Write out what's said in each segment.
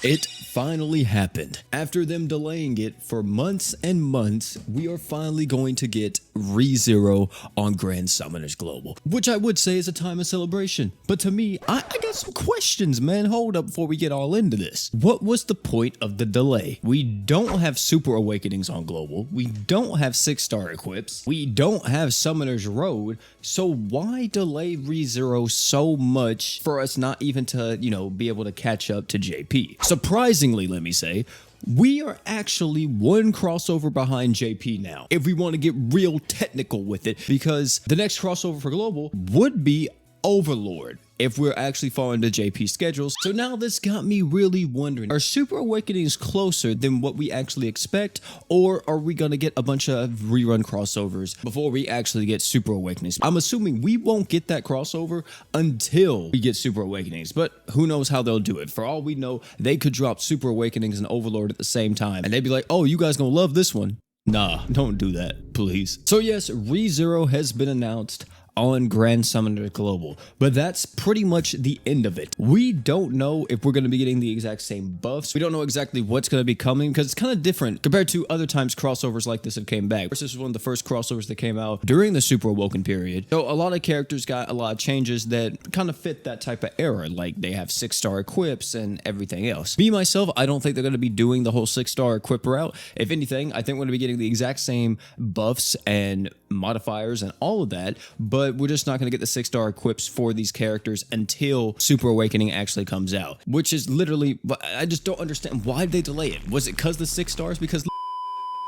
It finally happened. After them delaying it for months and months, we are finally going to get REZERO on Grand Summoners Global, which I would say is a time of celebration. But to me, I got some questions, man. Hold up before we get all into this. What was the point of the delay? We don't have Super Awakenings on Global. We don't have 6-star equips. We don't have Summoner's Road. So why delay REZERO so much for us not even to, be able to catch up to JP? Surprisingly, let me say, we are actually one crossover behind JP now, if we want to get real technical with it, because the next crossover for Global would be Overlord, if we're actually following the JP schedules. So now this got me really wondering, are Super Awakenings closer than what we actually expect, or are we going to get a bunch of rerun crossovers before we actually get Super Awakenings? I'm assuming we won't get that crossover until we get Super Awakenings, but who knows how they'll do it. For all we know, they could drop Super Awakenings and Overlord at the same time, and they'd be like, oh, you guys gonna love this one. Nah, don't do that, please. So yes, REZERO has been announced on Grand Summoner Global, but that's pretty much the end of it. We don't know if we're going to be getting the exact same buffs. We don't know exactly what's going to be coming, because it's kind of different compared to other times crossovers like this have came back. This was one of the first crossovers that came out during the Super Awoken period. So a lot of characters got a lot of changes that kind of fit that type of era, like they have 6-star equips and everything else. Me, myself, I don't think they're going to be doing the whole 6-star equip route. If anything, I think we're going to be getting the exact same buffs and modifiers and all of that, but we're just not going to get the 6-star equips for these characters until Super Awakening actually comes out, which is literally, I just don't understand why they delay it. Was it because the 6 stars? Because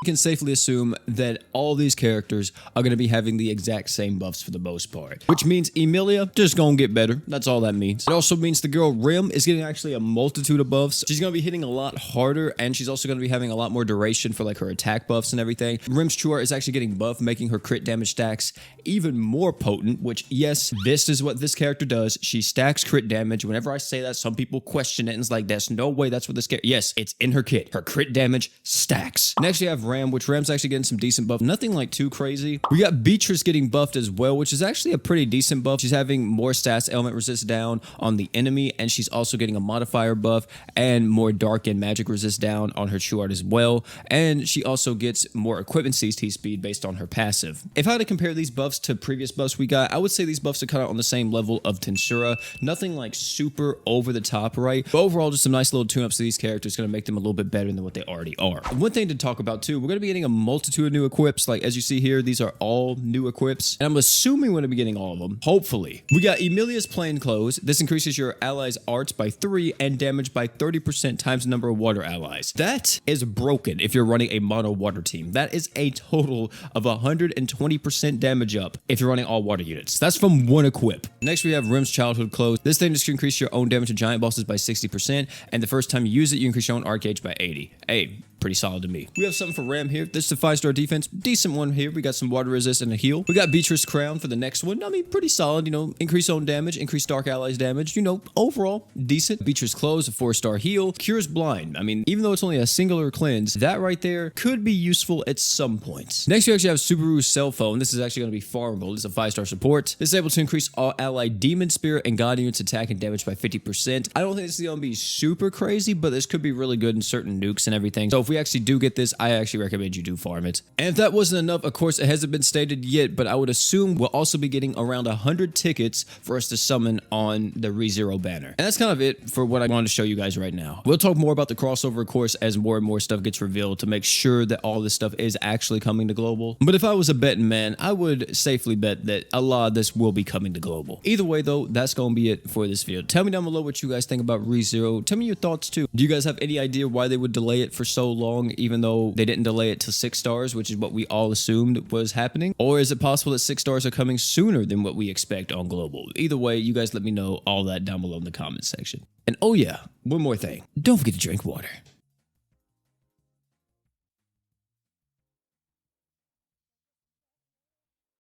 you can safely assume that all these characters are going to be having the exact same buffs for the most part, which means Emilia just gonna get better. That's all that means. It also means the girl Rim is getting actually a multitude of buffs. She's going to be hitting a lot harder, and she's also going to be having a lot more duration for like her attack buffs and everything. Rim's True Art is actually getting buffed, making her crit damage stacks even more potent, which, yes, this is what this character does. She stacks crit damage. Whenever I say that, some people question it and it's like, there's no way that's what this character... Yes, it's in her kit. Her crit damage stacks. Next, you have Ram, which Ram's actually getting some decent buff. Nothing like too crazy. We got Beatrice getting buffed as well, which is actually a pretty decent buff. She's having more stats element resist down on the enemy, and she's also getting a modifier buff and more dark and magic resist down on her True Art as well. And she also gets more equipment CT speed based on her passive. If I had to compare these buffs to previous buffs we got, I would say these buffs are kind of on the same level of Tensura. Nothing like super over the top, right? But overall, just some nice little tune-ups to these characters, going to make them a little bit better than what they already are. One thing to talk about too, we're going to be getting a multitude of new equips. Like as you see here, these are all new equips, and I'm assuming we're going to be getting all of them, hopefully. We got Emilia's plain clothes. This increases your allies' arts by 3 and damage by 30% times the number of water allies. That is broken if you're running a mono water team. That is a total of 120% damage up if you're running all water units. That's from one equip. Next, we have Rim's childhood clothes. This thing just increases your own damage to giant bosses by 60%, and the first time you use it, you increase your own arc gauge by 80. Hey, pretty solid to me. We have something for Ram here. This is a 5-star defense. Decent one here. We got some water resist and a heal. We got Beatrice Crown for the next one. I mean, pretty solid, increase own damage, increase dark allies damage, overall decent. Beatrice Clothes, a 4-star heal. Cures blind. I mean, even though it's only a singular cleanse, that right there could be useful at some points. Next, we actually have Subaru's cell phone. This is actually going to be farmable. It's a 5-star support. This is able to increase all allied demon, spirit, and god units attack and damage by 50%. I don't think this is going to be super crazy, but this could be really good in certain nukes and everything. So if we actually do get this, I actually recommend you do farm it. And if that wasn't enough, of course, it hasn't been stated yet, but I would assume we'll also be getting around 100 tickets for us to summon on the REZERO banner. And that's kind of it for what I wanted to show you guys right now. We'll talk more about the crossover, of course, as more and more stuff gets revealed to make sure that all this stuff is actually coming to Global. But if I was a betting man, I would safely bet that a lot of this will be coming to Global. Either way, though, that's going to be it for this video. Tell me down below what you guys think about REZERO. Tell me your thoughts, too. Do you guys have any idea why they would delay it for so long, even though they didn't delay it to 6 stars, which is what we all assumed was happening? Or is it possible that 6 stars are coming sooner than what we expect on Global? Either way, you guys let me know all that down below in the comments section. And oh yeah, one more thing. Don't forget to drink water.